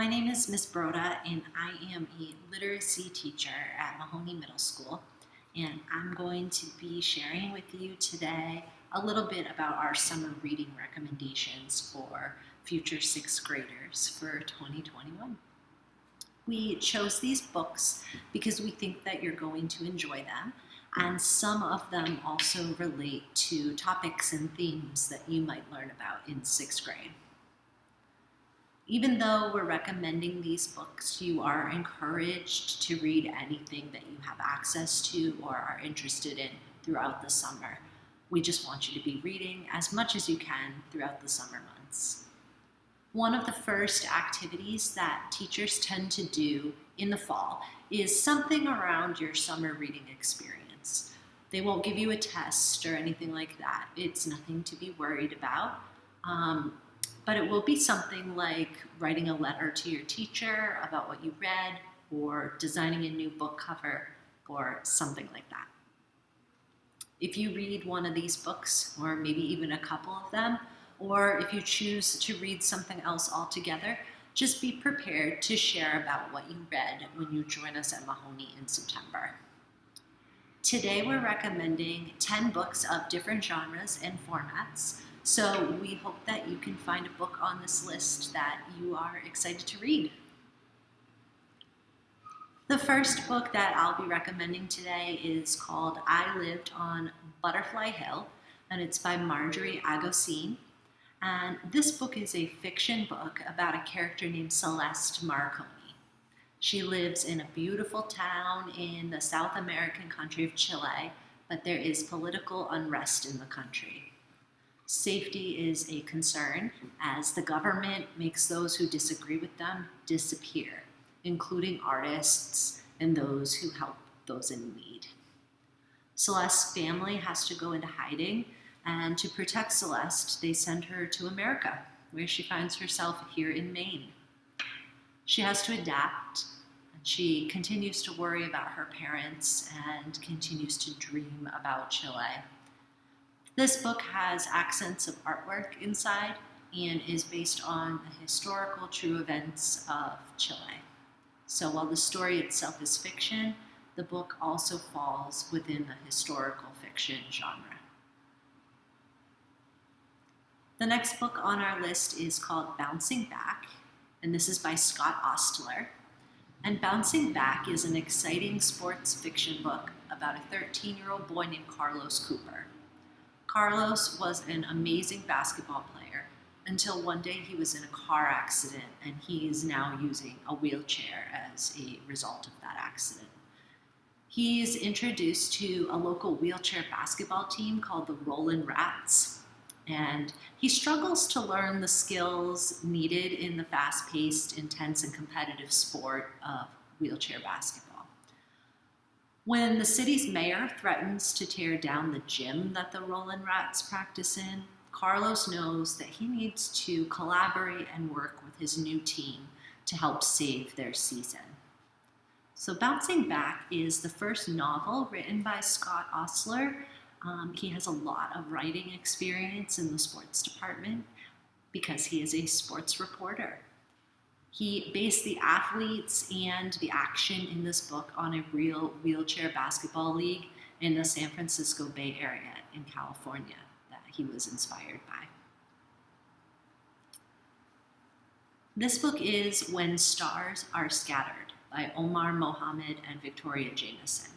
My name is Miss Broda, and I am a literacy teacher at Mahoney Middle School. And I'm going to be sharing with you today a little bit about our summer reading recommendations for future sixth graders for 2021. We chose these books because we think that you're going to enjoy them, and some of them also relate to topics and themes that you might learn about in sixth grade. Even though we're recommending these books, you are encouraged to read anything that you have access to or are interested in throughout the summer. We just want you to be reading as much as you can throughout the summer months. One of the first activities that teachers tend to do in the fall is something around your summer reading experience. They won't give you a test or anything like that. It's nothing to be worried about. But it will be something like writing a letter to your teacher about what you read, or designing a new book cover, or something like that. If you read one of these books, or maybe even a couple of them, or if you choose to read something else altogether, just be prepared to share about what you read when you join us at Mahoney in September. Today we're recommending 10 books of different genres and formats. So we hope that you can find a book on this list that you are excited to read. The first book that I'll be recommending today is called I Lived on Butterfly Hill, and it's by Marjorie Agosin. And this book is a fiction book about a character named Celeste Marconi. She lives in a beautiful town in the South American country of Chile, but there is political unrest in the country. Safety is a concern as the government makes those who disagree with them disappear, including artists and those who help those in need. Celeste's family has to go into hiding, and to protect Celeste, they send her to America, where she finds herself here in Maine. She has to adapt, and she continues to worry about her parents and continues to dream about Chile. This book has accents of artwork inside and is based on the historical true events of Chile. So while the story itself is fiction, the book also falls within the historical fiction genre. The next book on our list is called Bouncing Back, and this is by Scott Ostler. And Bouncing Back is an exciting sports fiction book about a 13-year-old boy named Carlos Cooper. Carlos was an amazing basketball player until one day he was in a car accident, and he is now using a wheelchair as a result of that accident. He's introduced to a local wheelchair basketball team called the Rollin' Rats, and he struggles to learn the skills needed in the fast-paced, intense, and competitive sport of wheelchair basketball. When the city's mayor threatens to tear down the gym that the Rollin' Rats practice in, Carlos knows that he needs to collaborate and work with his new team to help save their season. So Bouncing Back is the first novel written by Scott Ostler. He has a lot of writing experience in the sports department because he is a sports reporter. He based the athletes and the action in this book on a real wheelchair basketball league in the San Francisco Bay Area in California that he was inspired by. This book is When Stars Are Scattered by Omar Mohammed and Victoria Jamieson.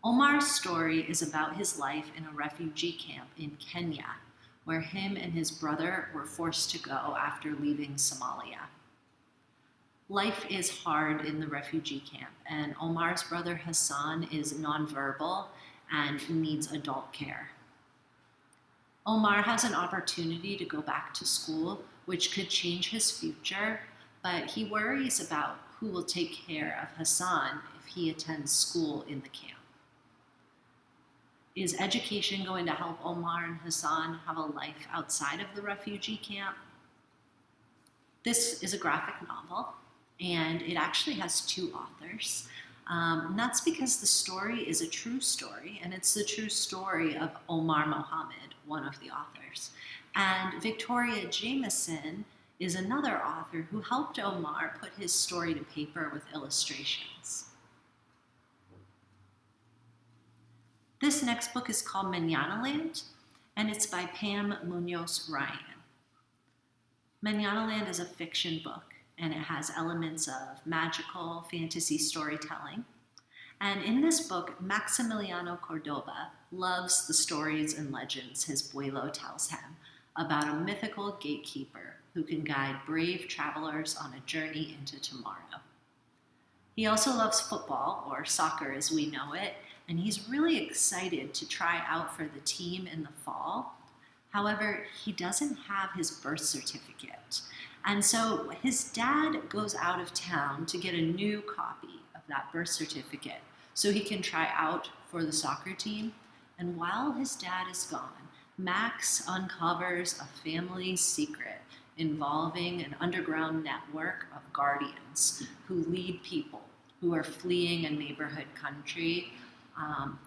Omar's story is about his life in a refugee camp in Kenya, where him and his brother were forced to go after leaving Somalia. Life is hard in the refugee camp, and Omar's brother Hassan is nonverbal and needs adult care. Omar has an opportunity to go back to school, which could change his future, but he worries about who will take care of Hassan if he attends school in the camp. Is education going to help Omar and Hassan have a life outside of the refugee camp? This is a graphic novel, and it actually has two authors. And that's because the story is a true story, and it's the true story of Omar Mohammed, one of the authors. And Victoria Jamieson is another author who helped Omar put his story to paper with illustrations. This next book is called Manana Land, and it's by Pam Munoz Ryan. Manana Land is a fiction book, and it has elements of magical fantasy storytelling. And in this book, Maximiliano Cordova loves the stories and legends his abuelo tells him about a mythical gatekeeper who can guide brave travelers on a journey into tomorrow. He also loves football, or soccer as we know it, and he's really excited to try out for the team in the fall. However, he doesn't have his birth certificate. And so his dad goes out of town to get a new copy of that birth certificate so he can try out for the soccer team. And while his dad is gone, Max uncovers a family secret involving an underground network of guardians who lead people who are fleeing a neighborhood country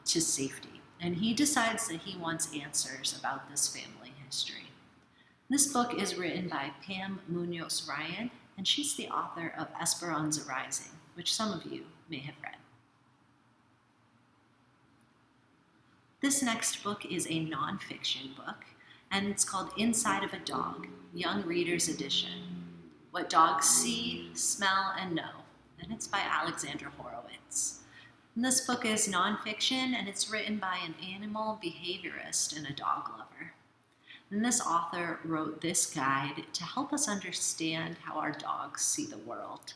to safety. And he decides that he wants answers about this family history. This book is written by Pam Munoz Ryan, and she's the author of Esperanza Rising, which some of you may have read. This next book is a nonfiction book, and it's called Inside of a Dog, Young Reader's Edition: What Dogs See, Smell, and Know, and it's by Alexandra Horowitz. And this book is nonfiction, and it's written by an animal behaviorist and a dog lover. And this author wrote this guide to help us understand how our dogs see the world.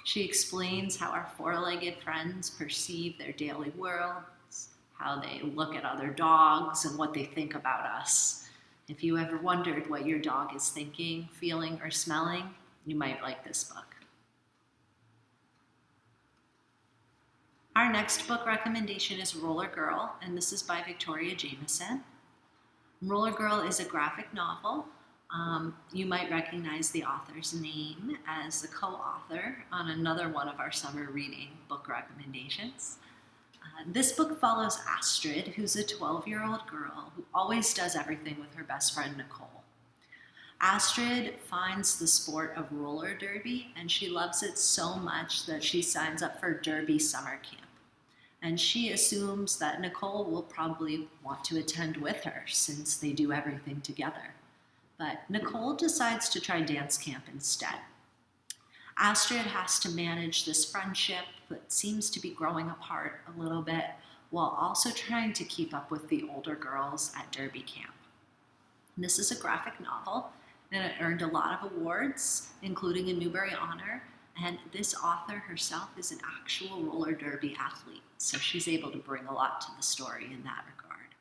She explains how our four-legged friends perceive their daily worlds, how they look at other dogs, and what they think about us. If you ever wondered what your dog is thinking, feeling, or smelling, you might like this book. Our next book recommendation is Roller Girl, and this is by Victoria Jameson. Roller Girl is a graphic novel. You might recognize the author's name as the co-author on another one of our summer reading book recommendations. This book follows Astrid, who's a 12-year-old girl who always does everything with her best friend Nicole. Astrid finds the sport of roller derby, and she loves it so much that she signs up for derby summer camp. And she assumes that Nicole will probably want to attend with her since they do everything together. But Nicole decides to try dance camp instead. Astrid has to manage this friendship that seems to be growing apart a little bit, while also trying to keep up with the older girls at derby camp. And this is a graphic novel, and it earned a lot of awards, including a Newbery Honor, and this author herself is an actual roller derby athlete, so she's able to bring a lot to the story in that regard.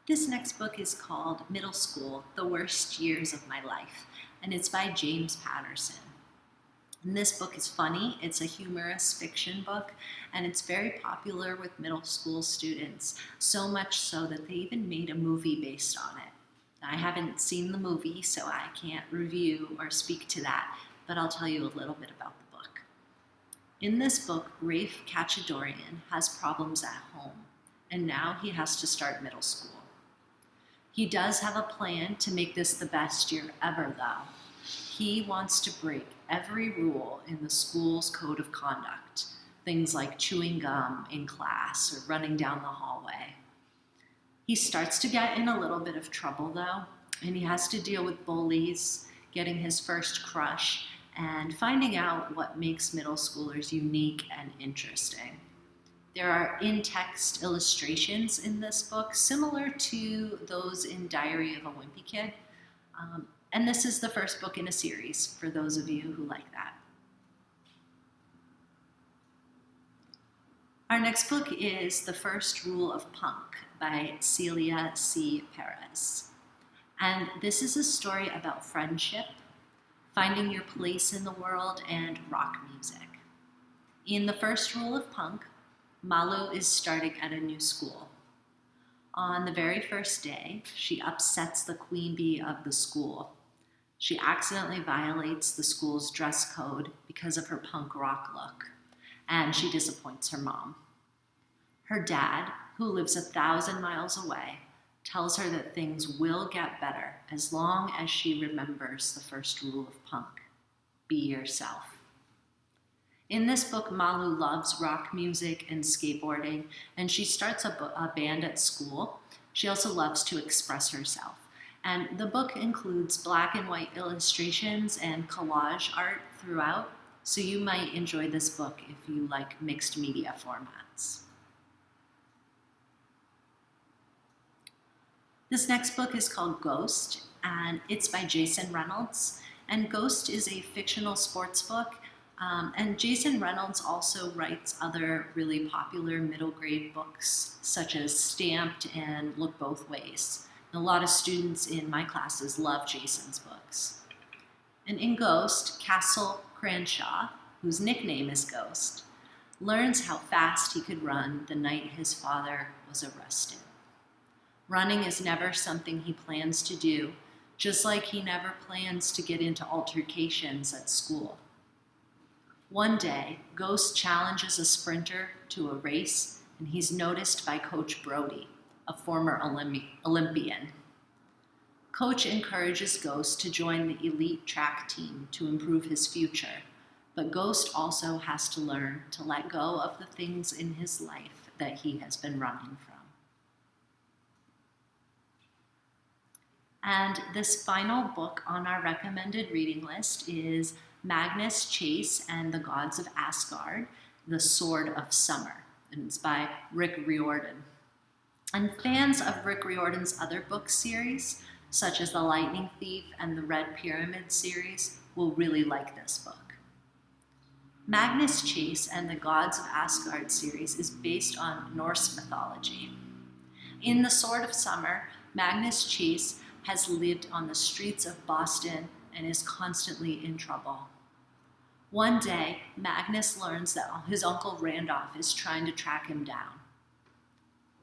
This next book is called Middle School: The Worst Years of My Life, and it's by James Patterson. And this book is funny. It's a humorous fiction book, and it's very popular with middle school students, so much so that they even made a movie based on it. I haven't seen the movie, so I can't review or speak to that, but I'll tell you a little bit about the book. In this book, Rafe Kachadorian has problems at home, and now he has to start middle school. He does have a plan to make this the best year ever, though. He wants to break every rule in the school's code of conduct, things like chewing gum in class or running down the hallway. He starts to get in a little bit of trouble, though, and he has to deal with bullies, getting his first crush, and finding out what makes middle schoolers unique and interesting. There are in-text illustrations in this book, similar to those in Diary of a Wimpy Kid, and this is the first book in a series for those of you who like that. Our next book is The First Rule of Punk by Celia C. Perez. And this is a story about friendship, finding your place in the world, and rock music. In The First Rule of Punk, Malu is starting at a new school. On the very first day, she upsets the queen bee of the school. She accidentally violates the school's dress code because of her punk rock look, and she disappoints her mom. Her dad, who lives 1,000 miles away, tells her that things will get better as long as she remembers the first rule of punk: be yourself. In this book, Malu loves rock music and skateboarding, and she starts a band at school. She also loves to express herself. And the book includes black and white illustrations and collage art throughout, so you might enjoy this book if you like mixed media formats. This next book is called Ghost, and it's by Jason Reynolds. And Ghost is a fictional sports book, and Jason Reynolds also writes other really popular middle grade books, such as Stamped and Look Both Ways. And a lot of students in my classes love Jason's books. And in Ghost, Castle Cranshaw, whose nickname is Ghost, learns how fast he could run the night his father was arrested. Running is never something he plans to do, just like he never plans to get into altercations at school. One day, Ghost challenges a sprinter to a race, and he's noticed by Coach Brody, a former Olympian. Coach encourages Ghost to join the elite track team to improve his future, but Ghost also has to learn to let go of the things in his life that he has been running from. And this final book on our recommended reading list is Magnus Chase and the Gods of Asgard, The Sword of Summer, and it's by Rick Riordan. And fans of Rick Riordan's other book series, such as The Lightning Thief and the Red Pyramid series, will really like this book. Magnus Chase and the Gods of Asgard series is based on Norse mythology. In The Sword of Summer, Magnus Chase has lived on the streets of Boston and is constantly in trouble. One day, Magnus learns that his uncle Randolph is trying to track him down.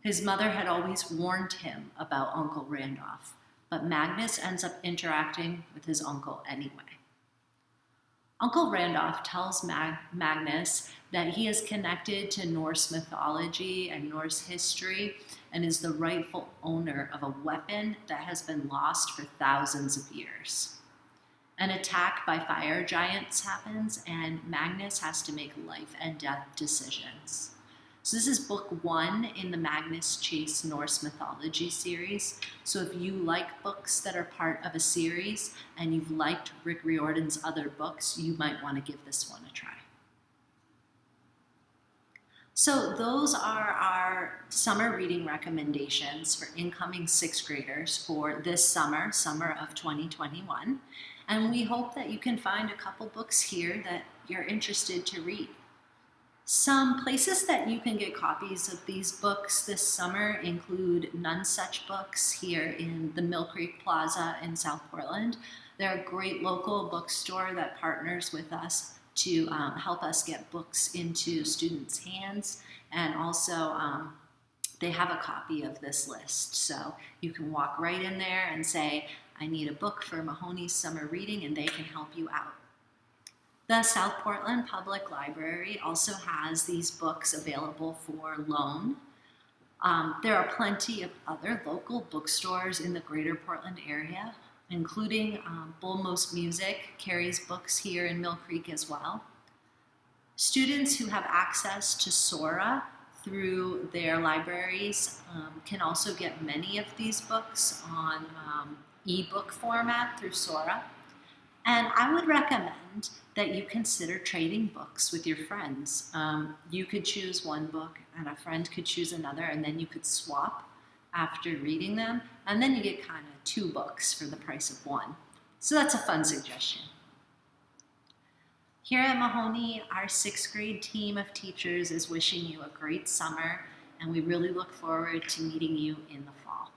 His mother had always warned him about Uncle Randolph, but Magnus ends up interacting with his uncle anyway. Uncle Randolph tells Magnus that he is connected to Norse mythology and Norse history and is the rightful owner of a weapon that has been lost for thousands of years. An attack by fire giants happens, and Magnus has to make life and death decisions. So this is book 1 in the Magnus Chase Norse mythology series. So if you like books that are part of a series and you've liked Rick Riordan's other books, you might want to give this one a try. So those are our summer reading recommendations for incoming 6th graders for this summer of 2021. And we hope that you can find a couple books here that you're interested to read. Some places that you can get copies of these books this summer include Nonesuch Books here in the Mill Creek Plaza in South Portland. They're a great local bookstore that partners with us to help us get books into students' hands, and also they have a copy of this list. So you can walk right in there and say, I need a book for Mahoney's summer reading, and they can help you out. The South Portland Public Library also has these books available for loan. There are plenty of other local bookstores in the greater Portland area, including Bullmoose Music carries books here in Mill Creek as well. Students who have access to Sora through their libraries can also get many of these books on ebook format through Sora. And I would recommend that you consider trading books with your friends. You could choose one book and a friend could choose another, and then you could swap after reading them, and then you get kind of 2 books for the price of 1. So that's a fun suggestion. Here at Mahoney, our 6th grade team of teachers is wishing you a great summer, and we really look forward to meeting you in the fall.